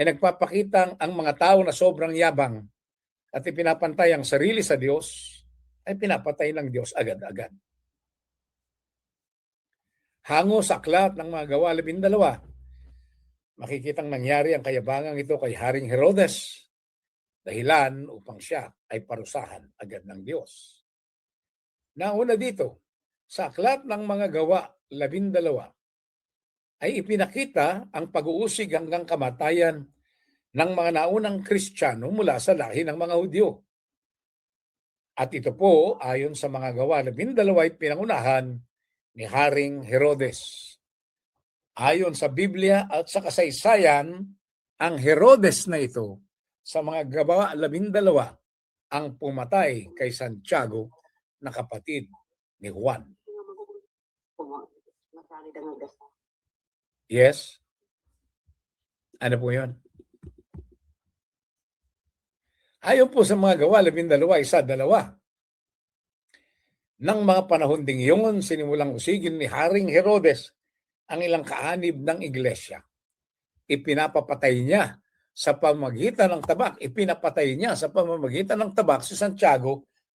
ay nagpapakitang ang mga tao na sobrang yabang at ipinapantay ang sarili sa Diyos, ay pinapatay ng Diyos agad-agad. Hango sa aklat ng mga Gawa 12, makikitang nangyari ang kayabangang ito kay Haring Herodes, dahilan upang siya ay parusahan agad ng Diyos. Nauna dito, sa aklat ng mga Gawa 12, ay ipinakita ang pag-uusig hanggang kamatayan ng mga naunang Kristiyano mula sa lahi ng mga Hudyo. At ito po, ayon sa mga Gawa 12, ay pinangunahan ni Haring Herodes. Ayon sa Biblia at sa kasaysayan, ang Herodes na ito sa mga Gawa 12 ang pumatay kay Santiago na kapatid ni Juan. Yes? Ano po yun? Ayon po sa mga Gawa 12, 1-2, nang mga panahon ding yun, sinimulang usigin ni Haring Herodes ang ilang kaanib ng iglesia. Ipinapatay niya sa pamamagitan ng tabak si Santiago